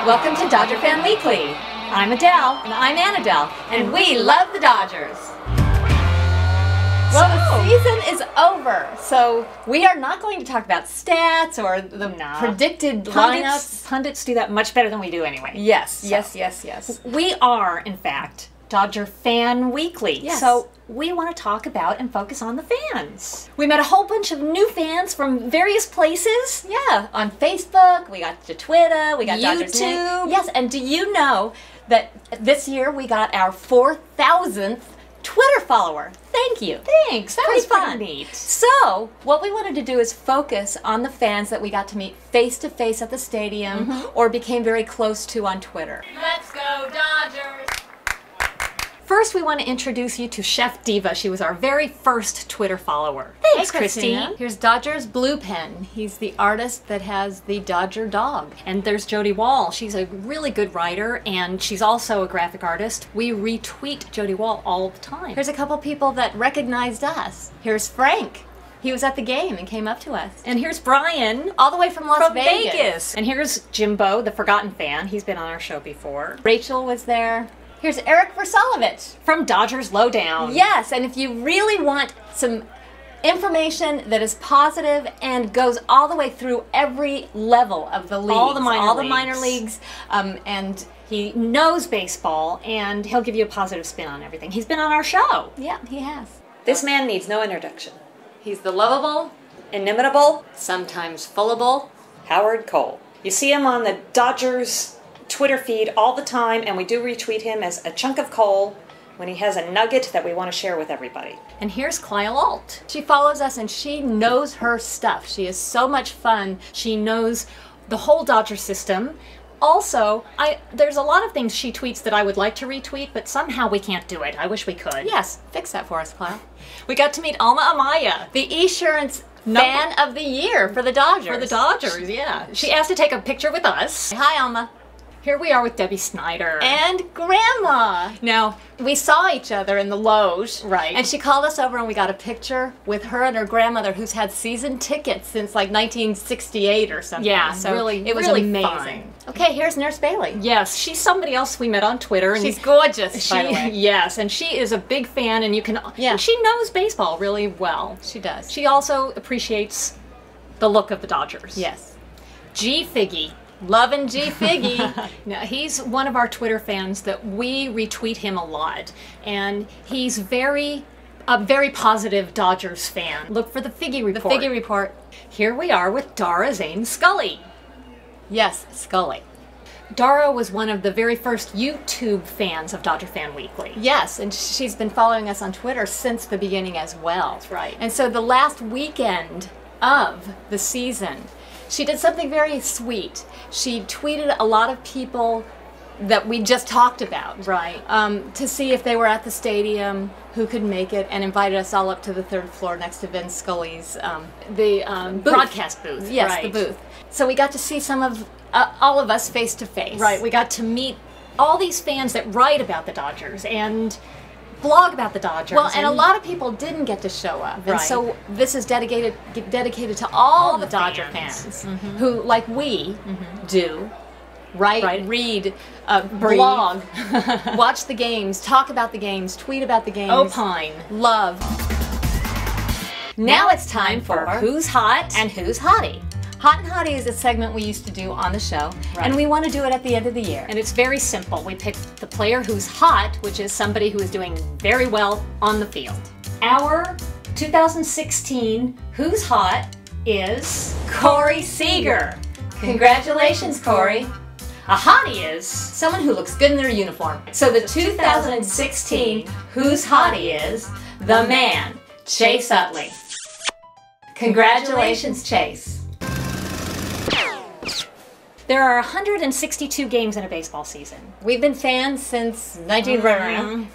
Welcome to Dodger Fan Weekly. I'm Adele. And I'm Anadel. And we love the Dodgers. Well, the season is over, so we are not going to talk about stats or the predicted lineups. Pundits do that much better than we do anyway. Yes, yes. We are, in fact, Dodger Fan Weekly. Yes. So we want to talk about and focus on the fans. We met a whole bunch of new fans from various places. Yeah, on Facebook, we got to Twitter, we got Dodgers YouTube. Yes, and do you know that this year we got our 4,000th Twitter follower? Thank you. Thanks. That Pretty was pretty fun. neat. So, what we wanted to do is focus on the fans that we got to meet face to face at the stadium or became very close to on Twitter. Let's go, Dodgers! First, we want to introduce you to Chef Diva. She was our very first Twitter follower. Thanks, Hey, Christina. Here's Dodger's Blue Pen. He's the artist that has the Dodger dog. And there's Jody Wall. She's a really good writer, and she's also a graphic artist. We retweet Jody Wall all the time. Here's a couple people that recognized us. Here's Frank. He was at the game and came up to us. And here's Brian. All the way from Las Vegas. And here's Jimbo, the Forgotten Fan. He's been on our show before. Rachel was there. Here's Eric Versalovich. From Dodgers Lowdown. Yes, and if you really want some information that is positive and goes all the way through every level of the league, All the minor leagues, and he knows baseball, and he'll give you a positive spin on everything. He's been on our show. yeah, he has. This man needs no introduction. He's the lovable, Inimitable sometimes fullable. Howard Cole. You see him on the Dodgers Twitter feed all the time, and we do retweet him as a chunk of coal when he has a nugget that we want to share with everybody. And here's Kyle Alt. She follows us and she knows her stuff. She is so much fun. She knows the whole Dodger system. Also, there's a lot of things she tweets that I would like to retweet, but somehow we can't do it. I wish we could. Yes, fix that for us, Kyle. We got to meet Alma Amaya. The Esurance Fan of the Year for the Dodgers. For the Dodgers, yeah. She asked to take a picture with us. Hi, Alma. Here we are with Debbie Snyder. And Grandma. Now, we saw each other in the loge. Right. And she called us over and we got a picture with her and her grandmother who's had season tickets since like 1968 or something. Yeah, so really, it was really amazing. fun. Okay, here's Nurse Bailey. Yes, she's somebody else we met on Twitter. And She's gorgeous, by the way. Yes, and she is a big fan, and you can. Yeah. She knows baseball really well. She does. She also appreciates the look of the Dodgers. Yes. G Figgy. Lovin' G Figgy. Now, he's one of our Twitter fans that we retweet him a lot, and he's a very positive Dodgers fan. Look for the Figgy report. The Figgy report. Here we are with Dara Zane Scully. Yes, Scully. Dara was one of the very first YouTube fans of Dodger Fan Weekly. Yes, and she's been following us on Twitter since the beginning as well. That's right. And so the last weekend of the season, she did something very sweet. She tweeted a lot of people that we just talked about. Right. To see if they were at the stadium, who could make it, and invited us all up to the third floor next to Vin Scully's broadcast booth. Yes, right. the booth. So we got to see some of all of us face to face. Right. We got to meet all these fans that write about the Dodgers and blog about the Dodgers. Well, and a lot of people didn't get to show up. Right. And so this is dedicated to all the Dodger fans who, like we do, write, read, blog, watch the games, talk about the games, tweet about the games, opine, love. Now it's time for Who's Hot and Who's Hottie. Hot and Hottie is a segment we used to do on the show, and we want to do it at the end of the year. And it's very simple. We pick the player who's hot, which is somebody who is doing very well on the field. Our 2016 Who's Hot is Corey Seager. Congratulations, Corey. A hottie is Someone who looks good in their uniform. So the 2016 Who's Hottie is the man, Chase Utley. Congratulations, Chase. There are 162 games in a baseball season. We've been fans since 19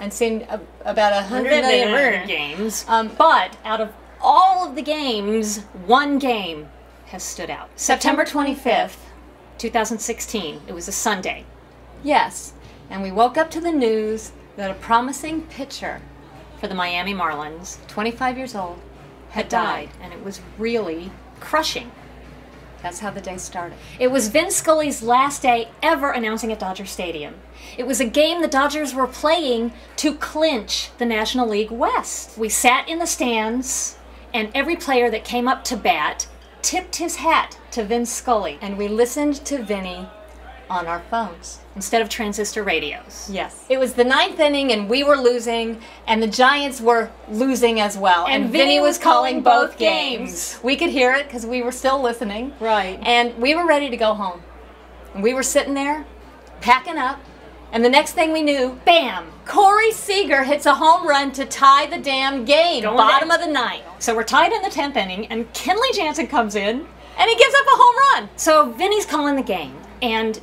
and seen about 100 million games. But out of all of the games, one game has stood out. September 25th, 2016. It was a Sunday. Yes, and we woke up to the news that a promising pitcher For the Miami Marlins, 25 years old, had died, and it was really crushing. That's how the day started. It was Vin Scully's last day ever announcing at Dodger Stadium. It was a game the Dodgers were playing to clinch the National League West. We sat in the stands, and every player that came up to bat tipped his hat to Vin Scully. And we listened to Vinny on our phones. Instead of transistor radios. Yes. It was the 9th inning, and we were losing, and the Giants were losing as well. And Vinny was calling both games. We could hear it because we were still listening. Right. And we were ready to go home. And we were sitting there, packing up, and the next thing we knew, bam! Corey Seager hits a home run to tie the damn game. Bottom of the 9th. So we're tied in the 10th inning, and Kenley Jansen comes in, and he gives up a home run. So Vinny's calling the game, and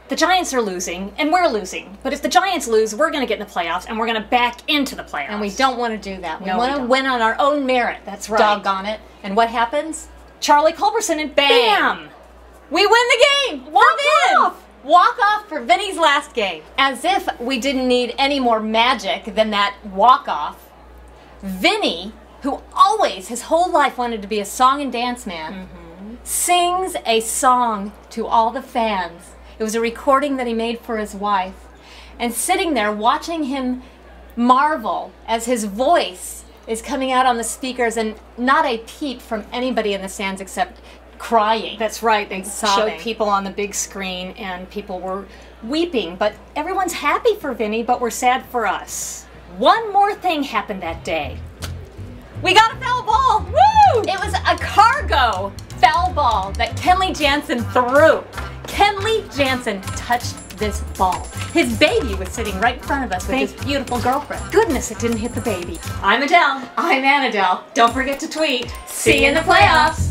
the Giants are losing, and we're losing. But if the Giants lose, we're going to get in the playoffs, and we're going to back into the playoffs. And we don't want to do that. We No, want we to don't. win on our own merit. That's right. Doggone it. And what happens? Charlie Culberson, and bam! We win the game! Walk We're in! off! Walk off for Vinny's last game. As if we didn't need any more magic than that walk-off. Vinny, who always, his whole life wanted to be a song and dance man, sings a song to all the fans. It was a recording that he made for his wife. And sitting there watching him marvel as his voice is coming out on the speakers, and not a peep from anybody in the stands except crying. That's right. They sobbing. showed people on the big screen, and people were weeping. But everyone's happy for Vinny, but we're sad for us. One more thing happened that day. We got a foul ball! Woo! It was a cargo foul ball that Kenley Jansen threw. Kenley Jansen touched this ball. His baby was sitting right in front of us with his beautiful girlfriend. Goodness, it didn't hit the baby. I'm Adele. I'm Anadel. Don't forget to tweet. See you in the playoffs.